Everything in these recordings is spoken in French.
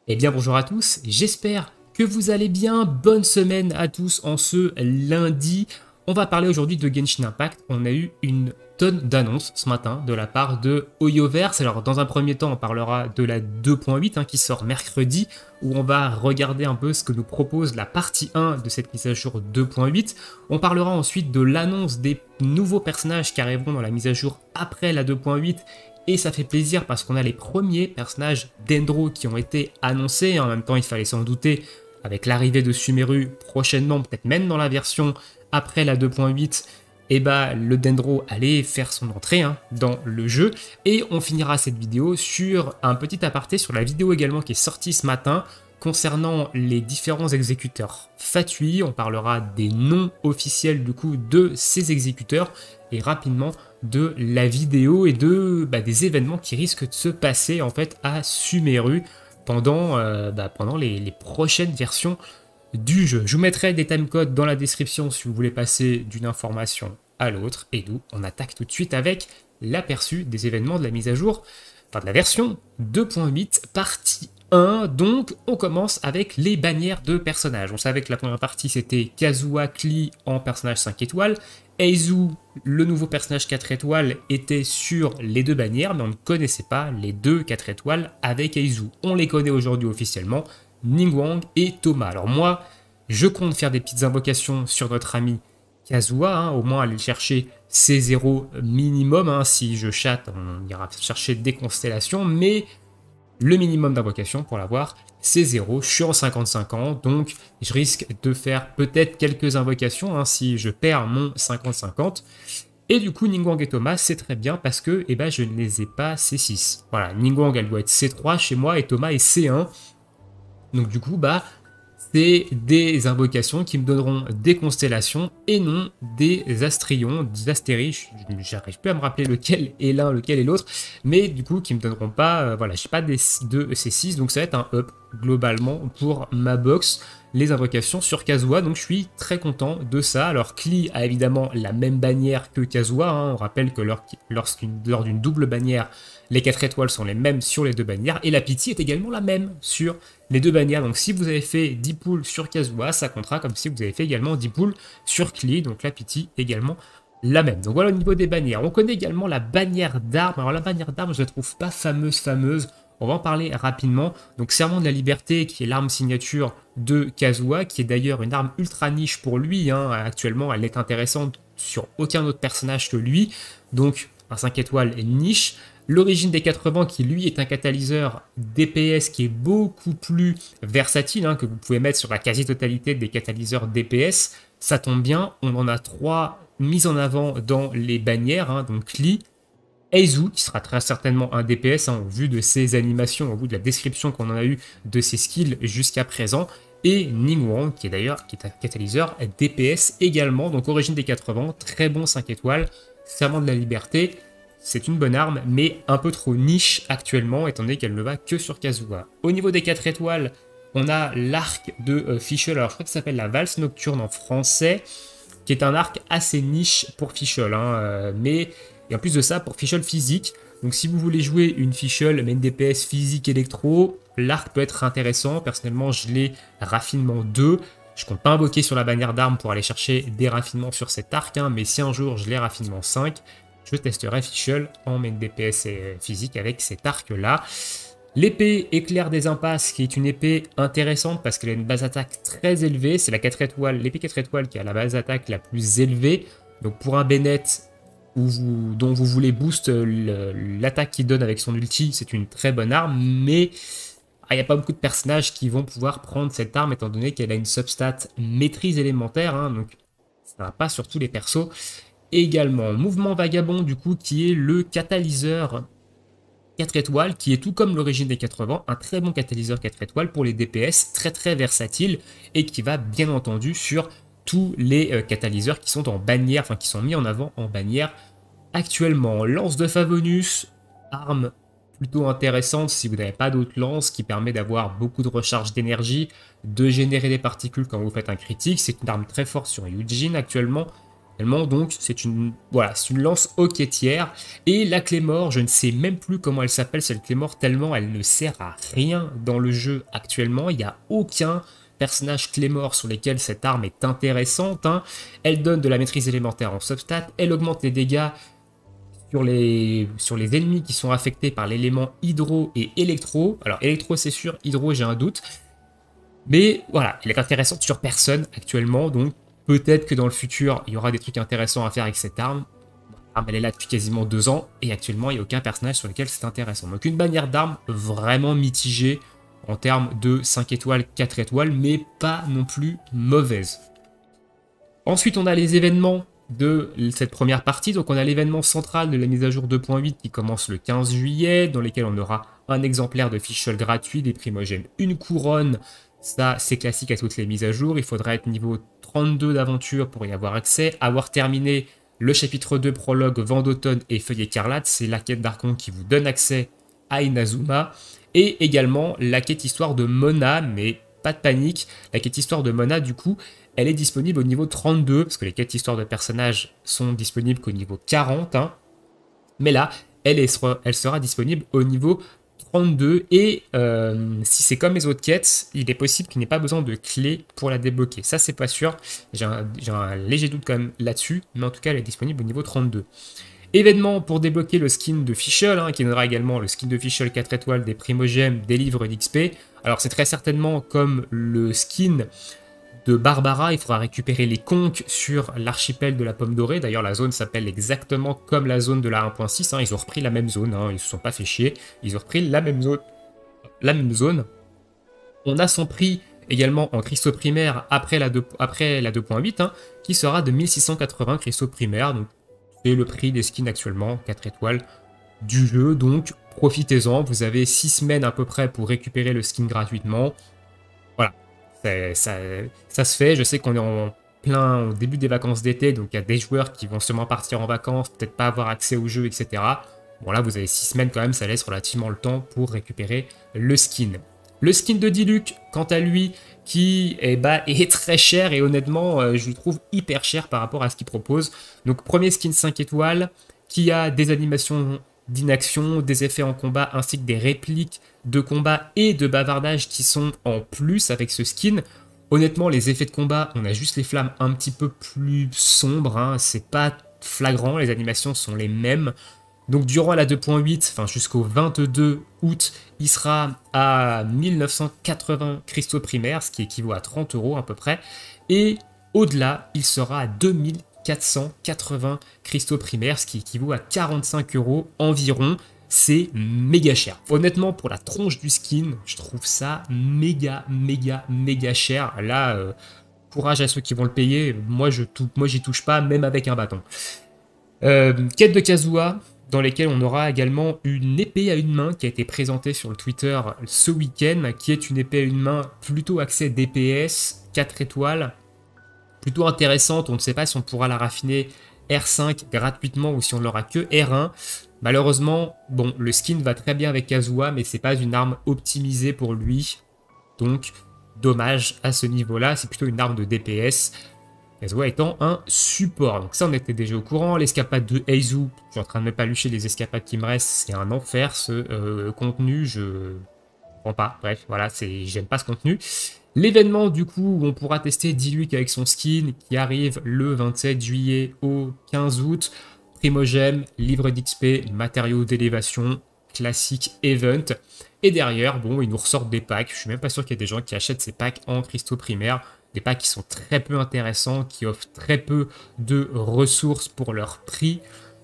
Eh bien bonjour à tous, j'espère que vous allez bien, bonne semaine à tous en ce lundi. On va parler aujourd'hui de Genshin Impact, on a eu une tonne d'annonces ce matin de la part de Hoyoverse. Alors dans un premier temps on parlera de la 2.8 qui sort mercredi, où on va regarder un peu ce que nous propose la partie 1 de cette mise à jour 2.8. On parlera ensuite de l'annonce des nouveaux personnages qui arriveront dans la mise à jour après la 2.8. Et ça fait plaisir parce qu'on a les premiers personnages d'Endro qui ont été annoncés. En même temps, il fallait s'en douter avec l'arrivée de Sumeru prochainement, peut-être même dans la version après la 2.8. Et bah, le Dendro allait faire son entrée dans le jeu. Et on finira cette vidéo sur un petit aparté sur la vidéo également qui est sortie ce matin concernant les différents exécuteurs Fatui. On parlera des noms officiels du coup de ces exécuteurs et rapidement de la vidéo et des événements qui risquent de se passer en fait à Sumeru pendant les prochaines versions du jeu. Je vous mettrai des timecodes dans la description si vous voulez passer d'une information à l'autre. Et nous, on attaque tout de suite avec l'aperçu des événements de la mise à jour, enfin de la version 2.8 partie 1. Donc on commence avec les bannières de personnages. On savait que la première partie c'était Kazuha Klee en personnage 5 étoiles. Eizu, le nouveau personnage 4 étoiles, était sur les deux bannières, mais on ne connaissait pas les deux 4 étoiles avec Eizu. On les connaît aujourd'hui officiellement, Ningguang et Thoma. Alors moi, je compte faire des petites invocations sur notre ami Kazuha, au moins aller chercher C0 minimum. Si je chatte, on ira chercher des constellations, mais le minimum d'invocations pour l'avoir, c'est 0. Je suis en 55 ans, donc je risque de faire peut-être quelques invocations si je perds mon 50-50. Et du coup, Ningguang et Thoma, c'est très bien parce que je ne les ai pas C6. Voilà, Ningguang, elle doit être C3 chez moi et Thoma est C1. Donc du coup, c'est des invocations qui me donneront des constellations et non des astrions, des astéries. J'arrive plus à me rappeler lequel est l'un, lequel est l'autre, mais du coup qui me donneront pas, j'ai pas de C6, donc ça va être un up globalement pour ma box, les invocations sur Kazuha, donc je suis très content de ça. Alors Klee a évidemment la même bannière que Kazuha, on rappelle que lors d'une double bannière, les 4 étoiles sont les mêmes sur les deux bannières, et la pitié est également la même sur les deux bannières. Donc si vous avez fait 10 pulls sur Kazuha, ça comptera comme si vous avez fait également 10 pulls sur Klee, donc la pitié également la même. Donc voilà au niveau des bannières. On connaît également la bannière d'armes. Alors la bannière d'armes, je la trouve pas fameuse. On va en parler rapidement. Donc Serment de la Liberté, qui est l'arme signature de Kazuha, qui est d'ailleurs une arme ultra niche pour lui. Actuellement, elle n'est intéressante sur aucun autre personnage que lui. Donc un 5 étoiles niche. L'origine des 80 qui lui est un catalyseur DPS qui est beaucoup plus versatile, que vous pouvez mettre sur la quasi-totalité des catalyseurs DPS. Ça tombe bien, on en a 3 mis en avant dans les bannières, donc Klee, Eizu qui sera très certainement un DPS au vu de ses animations, au vu de la description qu'on en a eu de ses skills jusqu'à présent, et Ningguang qui est un catalyseur DPS également, donc origine des 80, très bon 5 étoiles, Serment de la Liberté. C'est une bonne arme, mais un peu trop niche actuellement, étant donné qu'elle ne va que sur Kazuha. Au niveau des 4 étoiles, on a l'arc de Fischl, alors je crois que ça s'appelle la valse nocturne en français, qui est un arc assez niche pour Fischl, et en plus de ça, pour Fischl physique. Donc si vous voulez jouer une Fischl, mais une DPS physique électro, l'arc peut être intéressant. Personnellement, je l'ai raffinement 2. Je compte pas invoquer sur la bannière d'armes pour aller chercher des raffinements sur cet arc, mais si un jour je l'ai raffinement 5, je testerai Fischl en main DPS physique avec cet arc-là. L'épée éclair des impasses, qui est une épée intéressante parce qu'elle a une base attaque très élevée. C'est la 4 étoiles, l'épée 4 étoiles qui a la base attaque la plus élevée. Donc pour un Bennett dont vous voulez boost l'attaque qu'il donne avec son ulti, c'est une très bonne arme. Mais il n'y a pas beaucoup de personnages qui vont pouvoir prendre cette arme étant donné qu'elle a une substat maîtrise élémentaire. Donc ça ne va pas sur tous les persos. Également, Mouvement Vagabond, du coup, qui est le catalyseur 4 étoiles, qui est tout comme l'origine des 80, un très bon catalyseur 4 étoiles pour les DPS, très versatile, et qui va bien entendu sur tous les catalyseurs qui sont en bannière, qui sont mis en avant en bannière actuellement. Lance de Favonius, arme plutôt intéressante si vous n'avez pas d'autres lances, qui permet d'avoir beaucoup de recharge d'énergie, de générer des particules quand vous faites un critique. C'est une arme très forte sur Yujin actuellement, Tellement, donc c'est une, voilà, c'est une lance hoquetière. Et la Claymore, je ne sais même plus comment elle s'appelle cette Claymore, tellement elle ne sert à rien dans le jeu actuellement. Il n'y a aucun personnage Claymore sur lesquels cette arme est intéressante, hein. Elle donne de la maîtrise élémentaire en substat, elle augmente les dégâts sur les ennemis qui sont affectés par l'élément hydro et électro. Alors électro c'est sûr, hydro j'ai un doute. Mais voilà, elle est intéressante sur personne actuellement, donc peut-être que dans le futur, il y aura des trucs intéressants à faire avec cette arme. L'arme, elle est là depuis quasiment 2 ans, et actuellement, il n'y a aucun personnage sur lequel c'est intéressant. Donc une bannière d'armes vraiment mitigée en termes de 5 étoiles, 4 étoiles, mais pas non plus mauvaise. Ensuite, on a les événements de cette première partie. Donc on a l'événement central de la mise à jour 2.8 qui commence le 15 juillet, dans lequel on aura un exemplaire de fichol gratuit, des primogènes, une couronne. Ça, c'est classique à toutes les mises à jour. Il faudra être niveau 32 d'aventure pour y avoir accès. Avoir terminé le chapitre 2 prologue Vent d'automne et Feuille écarlate, c'est la quête d'Archon qui vous donne accès à Inazuma. Et également la quête histoire de Mona, mais pas de panique. La quête histoire de Mona, du coup, elle est disponible au niveau 32, parce que les quêtes histoire de personnages sont disponibles qu'au niveau 40. Hein. Mais là, elle sera disponible au niveau 32. Et si c'est comme les autres quêtes, il est possible qu'il n'ait pas besoin de clé pour la débloquer. Ça, c'est pas sûr. J'ai un léger doute quand même là-dessus. Mais en tout cas, elle est disponible au niveau 32. Événement pour débloquer le skin de Fischl, hein, qui donnera également le skin de Fischl 4 étoiles, des primogèmes, des livres d'XP. Alors c'est très certainement comme le skin de Barbara, il faudra récupérer les conques sur l'archipel de la Pomme Dorée. D'ailleurs, la zone s'appelle exactement comme la zone de la 1.6. Hein. Ils ont repris la même zone, hein. Ils ne se sont pas fait chier. Ils ont repris la même zone. On a son prix également en cristaux primaires après la 2.8, hein, qui sera de 1680 cristaux primaires. Donc, c'est le prix des skins actuellement, 4 étoiles du jeu. Donc, profitez-en. Vous avez 6 semaines à peu près pour récupérer le skin gratuitement. Voilà. Ça se fait, je sais qu'on est en plein au début des vacances d'été, donc il y a des joueurs qui vont sûrement partir en vacances, peut-être pas avoir accès au jeu, etc. Bon là, vous avez 6 semaines quand même, ça laisse relativement le temps pour récupérer le skin. Le skin de Diluc, quant à lui, qui est très cher et honnêtement, je le trouve hyper cher par rapport à ce qu'il propose. Donc premier skin 5 étoiles, qui a des animations d'inaction, des effets en combat ainsi que des répliques de combat et de bavardage qui sont en plus avec ce skin. Honnêtement, les effets de combat, on a juste les flammes un petit peu plus sombres, hein, c'est pas flagrant, les animations sont les mêmes. Donc durant la 2.8, enfin jusqu'au 22 août, il sera à 1980 cristaux primaires, ce qui équivaut à 30 € à peu près. Et au-delà, il sera à 2480 cristaux primaires, ce qui équivaut à 45 € environ. C'est méga cher. Honnêtement, pour la tronche du skin, je trouve ça méga cher. Là, courage à ceux qui vont le payer. Moi, j'y touche pas, même avec un bâton. Quête de Kazuha, dans lesquelles on aura également une épée à une main qui a été présentée sur le Twitter ce week-end, qui est une épée à une main plutôt axée DPS, 4 étoiles, plutôt intéressante. On ne sait pas si on pourra la raffiner R5 gratuitement ou si on l'aura que R1. Malheureusement, bon, le skin va très bien avec Kazuha, mais c'est pas une arme optimisée pour lui. Donc, dommage à ce niveau-là. C'est plutôt une arme de DPS. Kazuha étant un support. Donc ça, on était déjà au courant. L'escapade de Heizu, je suis en train de me palucher les escapades qui me restent. C'est un enfer, ce contenu. Je comprends pas. Bref, voilà, j'aime pas ce contenu. L'événement, du coup, où on pourra tester Diluc avec son skin, qui arrive le 27 juillet au 15 août. Primogème, livre d'XP, matériaux d'élévation, classique event. Et derrière, bon, ils nous ressortent des packs. Je suis même pas sûr qu'il y ait des gens qui achètent ces packs en cristaux primaires. Des packs qui sont très peu intéressants, qui offrent très peu de ressources pour leur prix.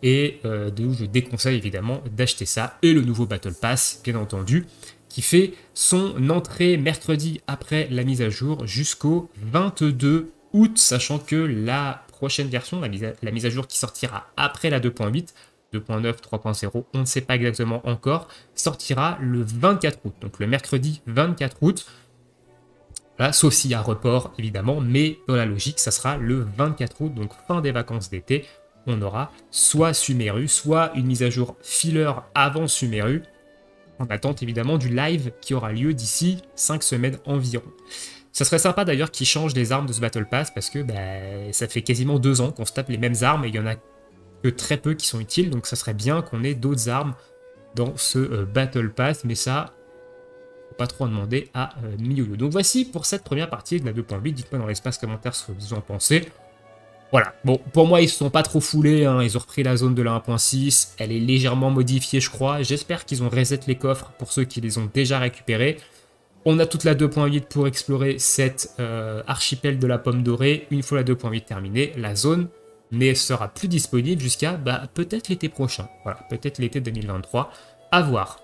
Et d'où je déconseille évidemment d'acheter ça. Et le nouveau Battle Pass, bien entendu, qui fait son entrée mercredi après la mise à jour jusqu'au 22 août, sachant que la prochaine version, la mise à jour qui sortira après la 2.8, 2.9, 3.0, on ne sait pas exactement encore, sortira le 24 août, donc le mercredi 24 août, là, sauf s'il y a report évidemment, mais dans la logique, ça sera le 24 août, donc fin des vacances d'été, on aura soit Sumeru, soit une mise à jour filler avant Sumeru, en attente évidemment du live qui aura lieu d'ici 5 semaines environ. Ça serait sympa d'ailleurs qu'ils changent les armes de ce Battle Pass, parce que bah, ça fait quasiment 2 ans qu'on se tape les mêmes armes, et il y en a que très peu qui sont utiles, donc ça serait bien qu'on ait d'autres armes dans ce Battle Pass, mais ça, faut pas trop en demander à MiYoYo. Donc voici pour cette première partie de la 2.8, dites-moi dans l'espace commentaire ce que vous en pensez. Voilà, bon, pour moi, ils se sont pas trop foulés, hein. Ils ont repris la zone de la 1.6, elle est légèrement modifiée, je crois. J'espère qu'ils ont reset les coffres pour ceux qui les ont déjà récupérés. On a toute la 2.8 pour explorer cet archipel de la Pomme Dorée. Une fois la 2.8 terminée, la zone ne sera plus disponible jusqu'à bah, peut-être l'été prochain. Voilà, peut-être l'été 2023, à voir.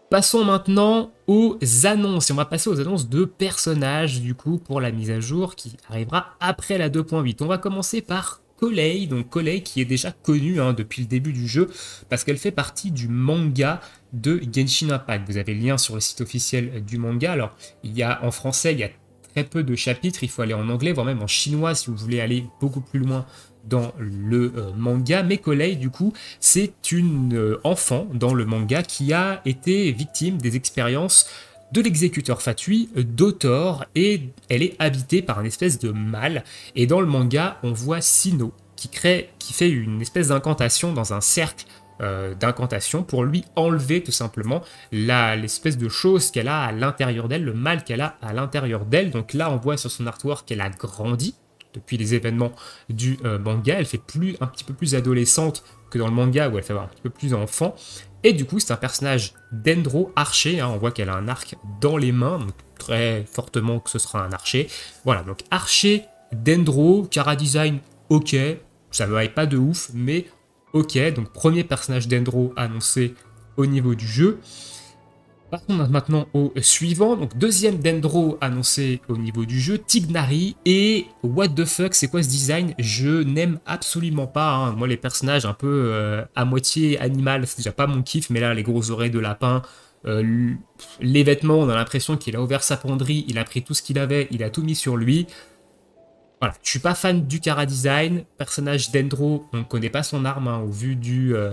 Passons maintenant aux annonces. Et on va passer aux annonces de personnages, du coup, pour la mise à jour qui arrivera après la 2.8. On va commencer par Collei. Donc Collei qui est déjà connue hein, depuis le début du jeu, parce qu'elle fait partie du manga de Genshin Impact. Vous avez le lien sur le site officiel du manga. Alors, il y a en français, il y a très peu de chapitres. Il faut aller en anglais, voire même en chinois, si vous voulez aller beaucoup plus loin dans le manga, mais Collei, du coup, c'est une enfant dans le manga qui a été victime des expériences de l'exécuteur Fatui, d'Otor, et elle est habitée par une espèce de mal. Et dans le manga, on voit Sinnoh qui fait une espèce d'incantation dans un cercle d'incantation pour lui enlever tout simplement l'espèce de chose qu'elle a à l'intérieur d'elle, le mal qu'elle a à l'intérieur d'elle. Donc là, on voit sur son artwork qu'elle a grandi depuis les événements du manga. Elle fait un petit peu plus adolescente que dans le manga où elle fait un petit peu plus enfant. Et du coup, c'est un personnage Dendro archer. Hein. On voit qu'elle a un arc dans les mains, donc très fortement que ce sera un archer. Voilà, donc archer, Dendro, Chara design, ok. Ça ne vaille pas de ouf, mais ok. Donc premier personnage Dendro annoncé au niveau du jeu. Passons maintenant au suivant, donc deuxième Dendro annoncé au niveau du jeu, Tighnari, et what the fuck, c'est quoi ce design? Je n'aime absolument pas, hein. Moi les personnages un peu à moitié animal, c'est déjà pas mon kiff, mais là les grosses oreilles de lapin, les vêtements, on a l'impression qu'il a ouvert sa penderie, il a pris tout ce qu'il avait, il a tout mis sur lui. Voilà, je suis pas fan du Chara design, personnage Dendro, on ne connaît pas son arme hein, au vu de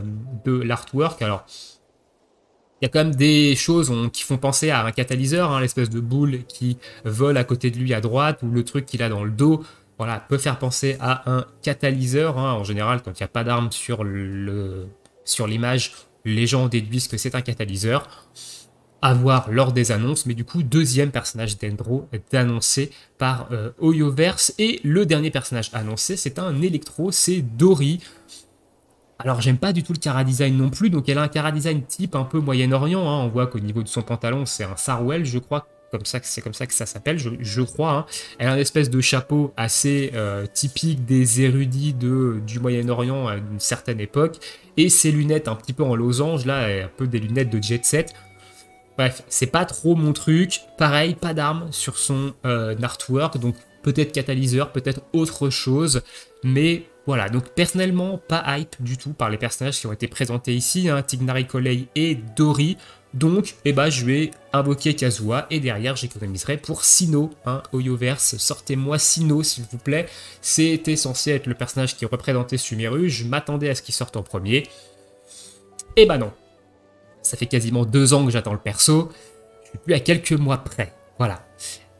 l'artwork, alors... Il y a quand même des choses qui font penser à un catalyseur, hein, l'espèce de boule qui vole à côté de lui à droite, ou le truc qu'il a dans le dos, voilà, peut faire penser à un catalyseur. Hein. En général, quand il n'y a pas d'arme sur l'image, les gens déduisent que c'est un catalyseur. À voir lors des annonces, mais du coup, deuxième personnage Dendro est annoncé par Hoyoverse. Et le dernier personnage annoncé, c'est un électro, c'est Dori. Alors j'aime pas du tout le Chara design non plus, donc elle a un Chara design type un peu Moyen-Orient, hein. On voit qu'au niveau de son pantalon c'est un Sarwell je crois, c'est comme ça que ça s'appelle, je crois. Hein. Elle a une espèce de chapeau assez typique des érudits du Moyen-Orient à une certaine époque, et ses lunettes un petit peu en losange, là, un peu des lunettes de jet set. Bref, c'est pas trop mon truc, pareil, pas d'arme sur son artwork, donc peut-être catalyseur, peut-être autre chose, mais... Voilà, donc personnellement, pas hype du tout par les personnages qui ont été présentés ici, hein, Tighnari, Collei et Dori. Donc, eh ben, je vais invoquer Kazuha et derrière, j'économiserai pour Sinnoh, hein, Hoyoverse. Sortez-moi Sinnoh, s'il vous plaît. C'était censé être le personnage qui représentait Sumeru. Je m'attendais à ce qu'il sorte en premier. Eh ben non. Ça fait quasiment 2 ans que j'attends le perso. Je suis plus à quelques mois près. Voilà.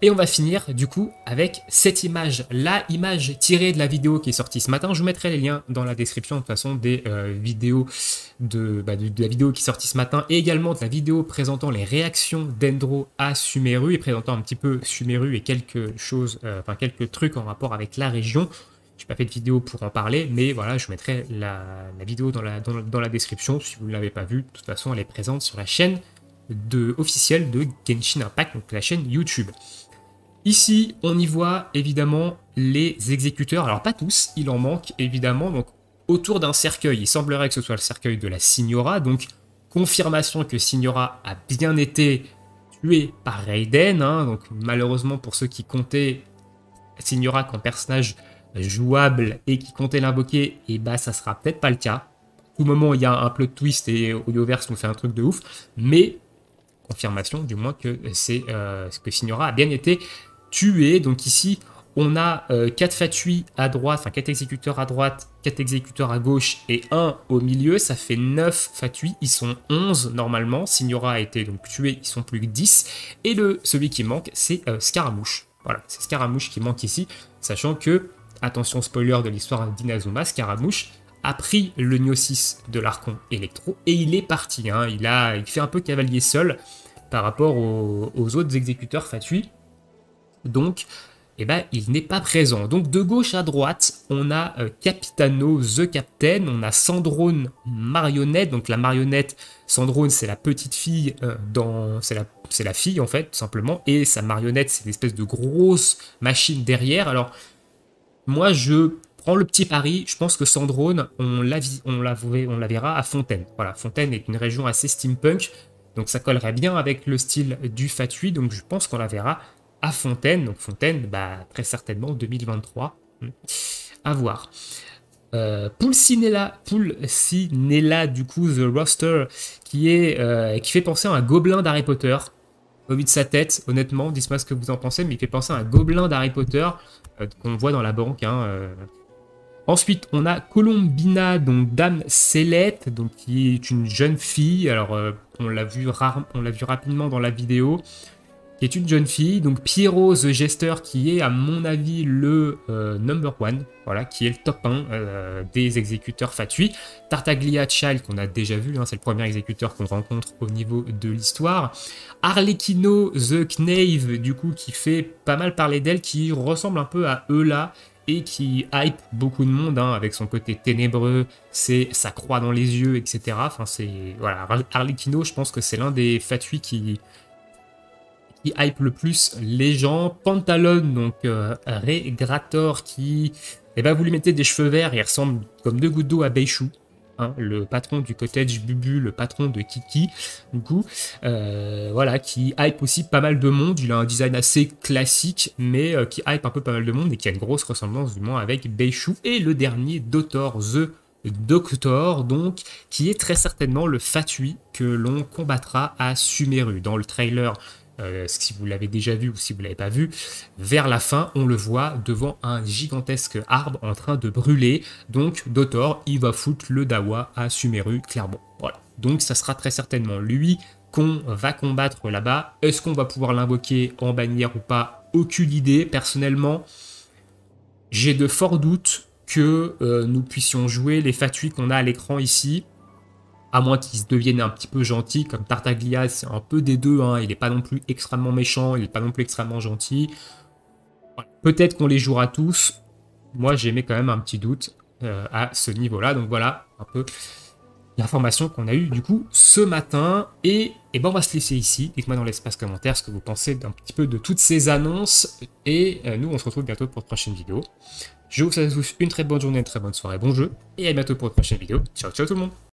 Et on va finir du coup avec cette image, la image tirée de la vidéo qui est sortie ce matin. Je vous mettrai les liens dans la description de toute façon des vidéos de la vidéo qui est sortie ce matin et également de la vidéo présentant les réactions d'Endro à Sumeru et présentant un petit peu Sumeru et quelques trucs en rapport avec la région. Je n'ai pas fait de vidéo pour en parler, mais voilà, je mettrai la vidéo dans la description si vous ne l'avez pas vue. De toute façon, elle est présente sur la chaîne officielle de Genshin Impact, donc la chaîne YouTube. Ici, on y voit évidemment les exécuteurs. Alors pas tous, il en manque évidemment. Donc autour d'un cercueil, il semblerait que ce soit le cercueil de la Signora. Donc confirmation que Signora a bien été tuée par Raiden. Hein. Donc malheureusement pour ceux qui comptaient Signora comme personnage jouable et qui comptaient l'invoquer, et bah ça sera peut-être pas le cas. À tout moment il y a un plot twist et Hoyoverse nous fait un truc de ouf. Mais confirmation du moins que Signora a bien été tué. Donc ici, On a 4 Fatui à droite, enfin 4 exécuteurs à droite, 4 exécuteurs à gauche et 1 au milieu. Ça fait 9 Fatui. Ils sont 11 normalement. Signora a été donc tué, ils sont plus que 10. Et celui qui manque, c'est Scaramouche. Voilà, c'est Scaramouche qui manque ici. Sachant que, attention spoiler de l'histoire d'Inazuma, Scaramouche a pris le Gnosis de l'Archon Electro et il est parti. Hein. Il fait un peu cavalier seul par rapport aux autres exécuteurs Fatui. Donc, eh ben, il n'est pas présent. Donc, de gauche à droite, on a Capitano, The Captain, on a Sandrone, marionnette. Donc, la marionnette, Sandrone, c'est la petite fille, c'est la fille, en fait, tout simplement. Et sa marionnette, c'est une espèce de grosse machine derrière. Alors, moi, je prends le petit pari. Je pense que Sandrone, on la verra à Fontaine. Voilà, Fontaine est une région assez steampunk. Donc, ça collerait bien avec le style du Fatui. Donc, je pense qu'on la verra à Fontaine. Donc Fontaine, bah, très certainement 2023. À voir. Pulcinella, du coup, The Roster, qui fait penser à un gobelin d'Harry Potter. Au vu de sa tête, honnêtement, dites-moi ce que vous en pensez, mais il fait penser à un gobelin d'Harry Potter qu'on voit dans la banque. Ensuite, on a Colombina, donc Dame Célette, donc qui est une jeune fille. Alors, on l'a vu rapidement dans la vidéo. Qui est une jeune fille, donc Pierrot the Jester, qui est à mon avis le number one, voilà, qui est le top 1 des exécuteurs Fatui. Tartaglia Child, qu'on a déjà vu, hein, c'est le premier exécuteur qu'on rencontre au niveau de l'histoire. Arlecchino the Knave, du coup, qui fait pas mal parler d'elle, qui ressemble un peu à Eula, et qui hype beaucoup de monde, hein, avec son côté ténébreux, sa croix dans les yeux, etc. Enfin, voilà, Arlecchino, je pense que c'est l'un des Fatui qui hype le plus les gens. Pantalon, donc Regrator, qui, vous lui mettez des cheveux verts, il ressemble comme deux gouttes d'eau à Beishu, hein, le patron du cottage Bubu, le patron de Kiki, du coup, voilà, qui hype aussi pas mal de monde. Il a un design assez classique, mais qui hype un peu pas mal de monde et qui a une grosse ressemblance du moins avec Beishu. Et le dernier, Dotor, The Doctor, donc, qui est très certainement le Fatui que l'on combattra à Sumeru. Dans le trailer, si vous l'avez déjà vu ou si vous ne l'avez pas vu, vers la fin, on le voit devant un gigantesque arbre en train de brûler. Donc, Dotor, il va foutre le Dawa à Sumeru, clairement. Voilà. Donc, ça sera très certainement lui qu'on va combattre là-bas. Est-ce qu'on va pouvoir l'invoquer en bannière ou pas? Aucune idée. Personnellement, j'ai de forts doutes que nous puissions jouer les Fatui qu'on a à l'écran ici. À moins qu'ils se deviennent un petit peu gentils, comme Tartaglia, c'est un peu des deux, hein. Il n'est pas non plus extrêmement méchant, il n'est pas non plus extrêmement gentil. Voilà. Peut-être qu'on les jouera tous. Moi, j'émets quand même un petit doute à ce niveau-là. Donc voilà, un peu l'information qu'on a eue du coup ce matin. Et ben on va se laisser ici. Dites-moi dans l'espace commentaire ce que vous pensez d'un petit peu de toutes ces annonces. Et nous, on se retrouve bientôt pour une prochaine vidéo. Je vous souhaite à tous une très bonne journée, une très bonne soirée, bon jeu. Et à bientôt pour une prochaine vidéo. Ciao, ciao tout le monde!